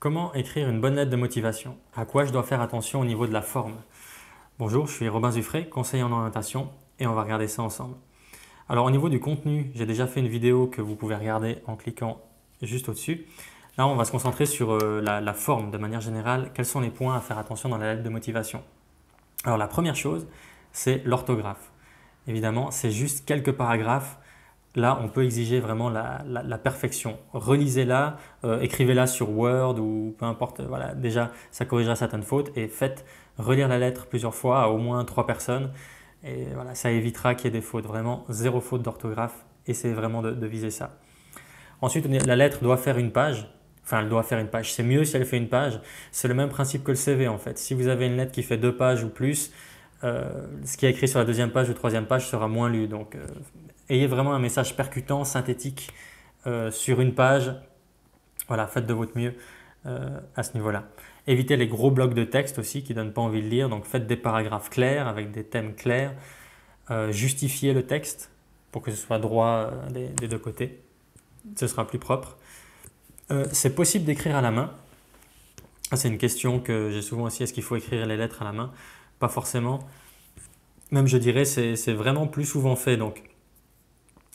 Comment écrire une bonne lettre de motivation? À quoi je dois faire attention au niveau de la forme? Bonjour, je suis Robin Zuffray, conseiller en orientation et on va regarder ça ensemble. Alors au niveau du contenu, j'ai déjà fait une vidéo que vous pouvez regarder en cliquant juste au-dessus. Là, on va se concentrer sur la forme de manière générale. Quels sont les points à faire attention dans la lettre de motivation? Alors la première chose, c'est l'orthographe. Évidemment, c'est juste quelques paragraphes. Là, on peut exiger vraiment la perfection. Relisez-la, écrivez-la sur Word ou peu importe. Voilà, déjà, ça corrigera certaines fautes et faites relire la lettre plusieurs fois à au moins 3 personnes. Et voilà, ça évitera qu'il y ait des fautes. Vraiment, zéro faute d'orthographe. Essayez vraiment de viser ça. Ensuite, la lettre doit faire une page. Enfin, elle doit faire une page. C'est mieux si elle fait une page. C'est le même principe que le CV en fait. Si vous avez une lettre qui fait 2 pages ou plus, ce qui est écrit sur la deuxième page ou troisième page sera moins lu. Donc, ayez vraiment un message percutant, synthétique sur une page. Voilà, faites de votre mieux à ce niveau-là. Évitez les gros blocs de texte aussi qui ne donnent pas envie de lire. Donc, faites des paragraphes clairs avec des thèmes clairs. Justifiez le texte pour que ce soit droit des deux côtés. Ce sera plus propre. C'est possible d'écrire à la main. C'est une question que j'ai souvent aussi. Est-ce qu'il faut écrire les lettres à la main? Pas forcément. Même je dirais c'est vraiment plus souvent fait. Donc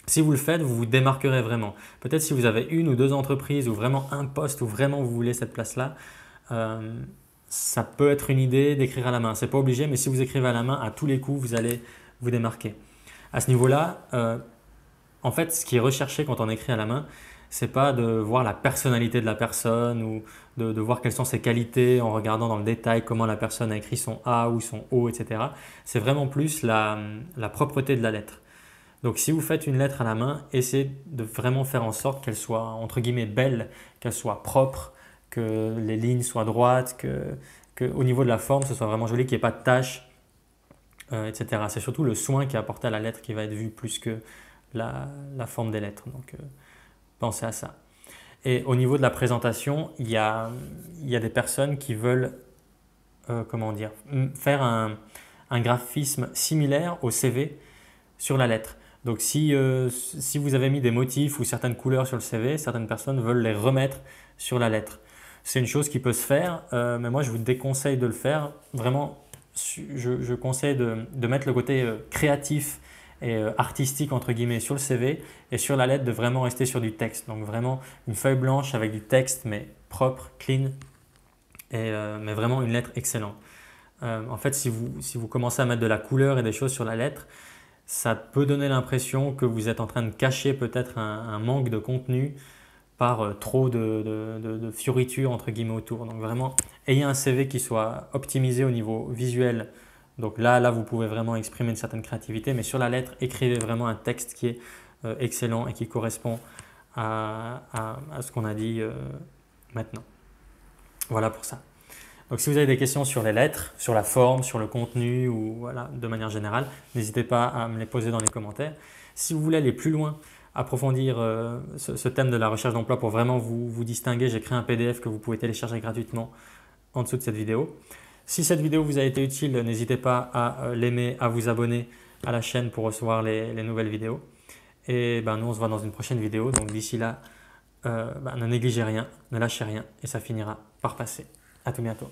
si vous le faites, vous vous démarquerez vraiment. Peut-être si vous avez une ou deux entreprises ou vraiment un poste où vraiment vous voulez cette place-là, ça peut être une idée d'écrire à la main. C'est pas obligé, mais si vous écrivez à la main, à tous les coups, vous allez vous démarquer. À ce niveau-là, en fait, ce qui est recherché quand on écrit à la main, c'est pas de voir la personnalité de la personne ou de voir quelles sont ses qualités en regardant dans le détail comment la personne a écrit son A ou son O, etc. C'est vraiment plus la propreté de la lettre. Donc si vous faites une lettre à la main, essayez de vraiment faire en sorte qu'elle soit entre guillemets belle, qu'elle soit propre, que les lignes soient droites, que au niveau de la forme, ce soit vraiment joli, qu'il n'y ait pas de taches, etc. C'est surtout le soin qui est apporté à la lettre qui va être vu plus que la forme des lettres. Donc pensez à ça. Et au niveau de la présentation, il y a des personnes qui veulent comment dire, faire un graphisme similaire au CV sur la lettre. Donc si vous avez mis des motifs ou certaines couleurs sur le CV, certaines personnes veulent les remettre sur la lettre. C'est une chose qui peut se faire, mais moi je vous déconseille de le faire. Vraiment, je conseille de mettre le côté créatif et artistique entre guillemets sur le CV et sur la lettre de vraiment rester sur du texte. Donc vraiment une feuille blanche avec du texte mais propre, clean, mais vraiment une lettre excellente. En fait, si vous commencez à mettre de la couleur et des choses sur la lettre, ça peut donner l'impression que vous êtes en train de cacher peut-être un manque de contenu par trop de fioritures entre guillemets autour. Donc vraiment, ayez un CV qui soit optimisé au niveau visuel. Donc là, vous pouvez vraiment exprimer une certaine créativité, mais sur la lettre, écrivez vraiment un texte qui est excellent et qui correspond à ce qu'on a dit maintenant. Voilà pour ça. Donc si vous avez des questions sur les lettres, sur la forme, sur le contenu ou voilà, de manière générale, n'hésitez pas à me les poser dans les commentaires. Si vous voulez aller plus loin, approfondir ce thème de la recherche d'emploi pour vraiment vous distinguer, j'ai créé un PDF que vous pouvez télécharger gratuitement en dessous de cette vidéo. Si cette vidéo vous a été utile, n'hésitez pas à l'aimer, à vous abonner à la chaîne pour recevoir les nouvelles vidéos. Et nous, on se voit dans une prochaine vidéo. Donc d'ici là, ne négligez rien, ne lâchez rien et ça finira par passer. À tout bientôt.